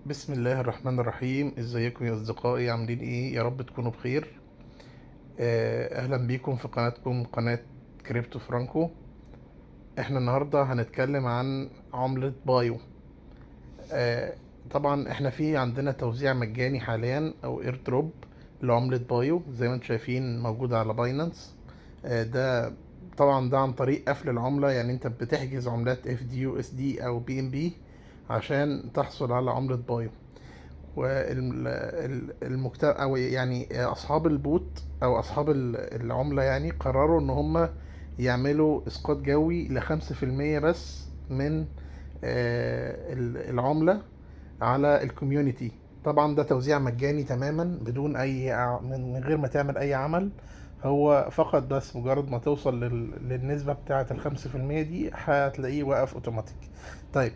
بسم الله الرحمن الرحيم. ازيكم يا اصدقائي؟ عاملين ايه؟ يا رب تكونوا بخير. اهلا بيكم في قناتكم، قناة كريبتو فرانكو. احنا النهاردة هنتكلم عن عملة بايو. آه طبعا احنا في عندنا توزيع مجاني حاليا او اير دروب لعملة بايو، زي ما انتم شايفين موجودة على باينانس. ده طبعا ده عن طريق قفل العملة، يعني انت بتحجز عملات اف دي يو اس دي او بي ام بي عشان تحصل على عملة بايو. والمجتمع او يعني اصحاب البوت او اصحاب العملة يعني قرروا ان هم يعملوا اسقاط جوي ل5% بس من العملة على الكوميونتي. طبعا ده توزيع مجاني تماما بدون من غير ما تعمل اي عمل. هو فقط بس مجرد ما توصل للنسبة بتاعة ال5% دي هتلاقيه واقف اوتوماتيك. طيب،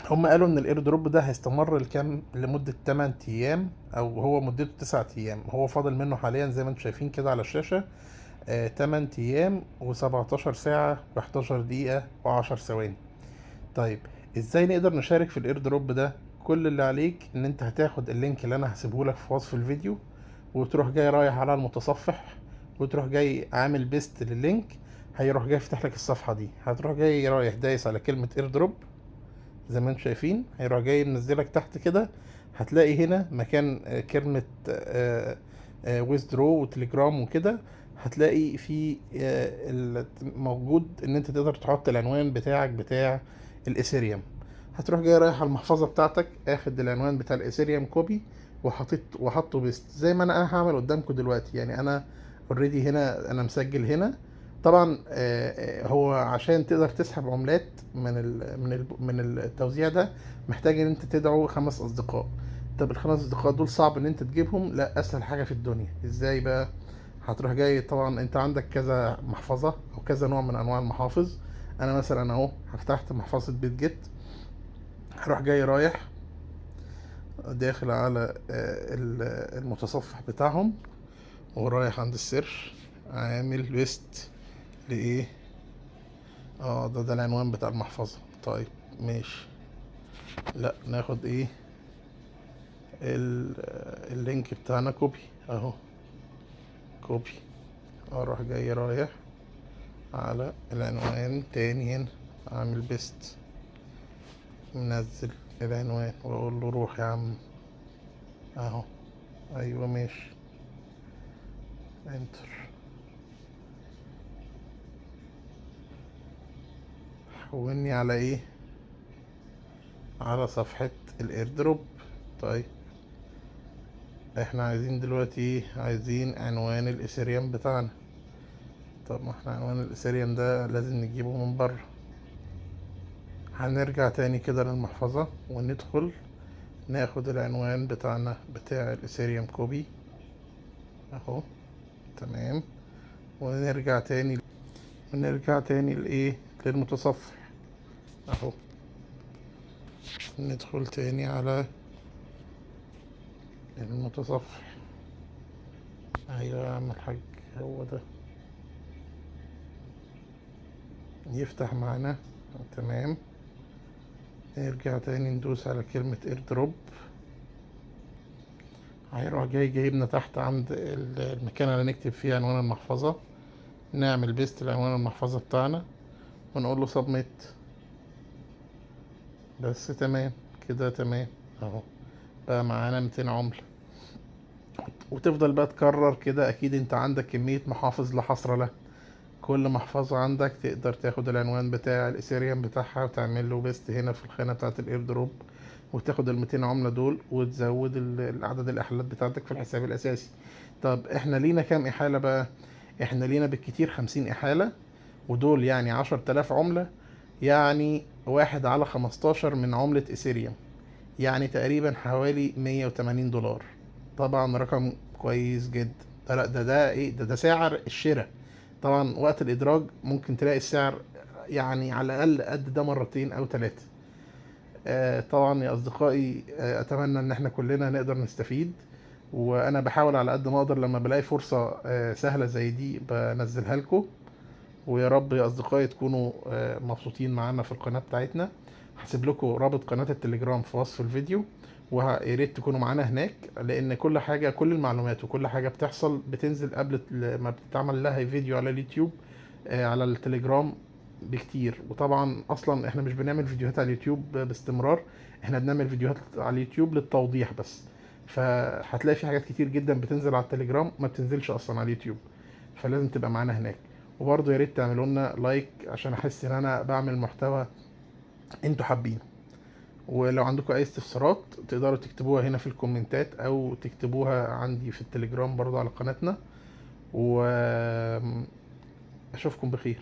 هم قالوا ان الاير دروب ده هيستمر لمدة 8 ايام، او هو مدته 9 ايام. هو فاضل منه حاليا زي ما انتم شايفين كده على الشاشة 8 ايام و17 ساعة و11 دقيقة و10 ثواني. طيب، ازاي نقدر نشارك في الاير دروب ده؟ كل اللي عليك ان انت هتاخد اللينك اللي انا هسيبه لك في وصف الفيديو، وتروح جاي رايح على المتصفح، وتروح جاي عامل بيست لللينك. هيروح جاي يفتح لك الصفحة دي، هتروح جاي رايح دايس على كلمة اير دروب. زي ما انتم شايفين هيروح جاي منزلك تحت كده. هتلاقي هنا مكان كلمة ويزدرو وتليجرام وكده. هتلاقي في موجود ان انت تقدر تحط العنوان بتاعك بتاع الاثيريوم. هتروح جاي رايح على المحفظة بتاعتك، اخد العنوان بتاع الاثيريوم كوبي، وحطه بيست زي ما انا هعمل قدامكم دلوقتي. يعني انا اوريدي هنا انا مسجل هنا. طبعا هو عشان تقدر تسحب عملات من التوزيع ده، محتاج ان انت تدعو 5 اصدقاء. طب ال5 اصدقاء دول صعب ان انت تجيبهم؟ لا، اسهل حاجه في الدنيا. ازاي بقى؟ هتروح جاي، طبعا انت عندك كذا محفظه او كذا نوع من انواع المحافظ. انا مثلا اهو فتحت محفظه بيت جيت. هروح جاي رايح داخل على المتصفح بتاعهم، ورايح عند السيرش، عامل بيست لايه. ده العنوان بتاع المحفظة. طيب، ماشي. لا، ناخد ايه اللينك بتاعنا كوبي اهو. كوبي. اروح جاي رايح على العنوان تاني هنا، اعمل بيست، منزل العنوان واقول له روح يا عم اهو. ايوه ماشي، انتر. حولني على ايه؟ على صفحة الايردروب. طيب، احنا عايزين دلوقتي ايه؟ عايزين عنوان الاثيريوم بتاعنا. طب ما احنا عنوان الاثيريوم ده لازم نجيبه من بره. هنرجع تاني كده للمحفظة وندخل ناخد العنوان بتاعنا بتاع الاثيريوم كوبي اهو. تمام. ونرجع تاني لايه؟ للمتصفح اهو. ندخل تاني على المتصفح. ايوه يا عم الحاج، هو ده. يفتح معانا. تمام. نرجع تاني ندوس على كلمة اير دروب. هيروح جاي جايبنا تحت عند المكان اللي نكتب فيه عنوان المحفظة. نعمل بيست لعنوان المحفظة بتاعنا ونقول له سبميت. بس تمام كده، تمام اهو. بقى معانا 200 عملة. وتفضل بقى تكرر كده. اكيد انت عندك كمية محافظ لا حصر له. كل محفظة عندك تقدر تاخد العنوان بتاع الاثيريوم بتاعها وتعمل له بيست هنا في الخانة بتاعة الاير دروب، وتاخد ال200 عملة دول وتزود العدد الاحالات بتاعتك في الحساب الاساسي. طب احنا لينا كام احالة بقى؟ احنا لينا بالكتير 50 احالة، ودول يعني 10,000 عملة. يعني 1/15 من عملة اثيريوم، يعني تقريبا حوالي $180. طبعا رقم كويس جدا. ده لا، ده ايه ده سعر الشراء. طبعا وقت الادراج ممكن تلاقي السعر يعني على الاقل قد ده مرتين او ثلاثة. طبعا يا اصدقائي، اتمنى ان احنا كلنا نقدر نستفيد. وانا بحاول على قد ما اقدر لما بلاقي فرصة سهلة زي دي بنزلها لكم. ويا رب يا اصدقائي تكونوا مبسوطين معانا في القناة بتاعتنا. هسيب لكم رابط قناة التليجرام في وصف الفيديو، ويا ريت تكونوا معانا هناك، لان كل حاجة، كل المعلومات وكل حاجة بتحصل بتنزل قبل ما بتتعمل لها فيديو على اليوتيوب على التليجرام بكتير. وطبعا اصلا احنا مش بنعمل فيديوهات على اليوتيوب باستمرار، احنا بنعمل فيديوهات على اليوتيوب للتوضيح بس. فهتلاقي في حاجات كتير جدا بتنزل على التليجرام ما بتنزلش اصلا على اليوتيوب، فلازم تبقى معانا هناك. وبرضه يا ريت تعملوا لنا لايك عشان احس ان انا بعمل محتوى انتوا حابينه. ولو عندكم اي استفسارات تقدروا تكتبوها هنا في الكومنتات او تكتبوها عندي في التليجرام برضه على قناتنا، واشوفكم بخير.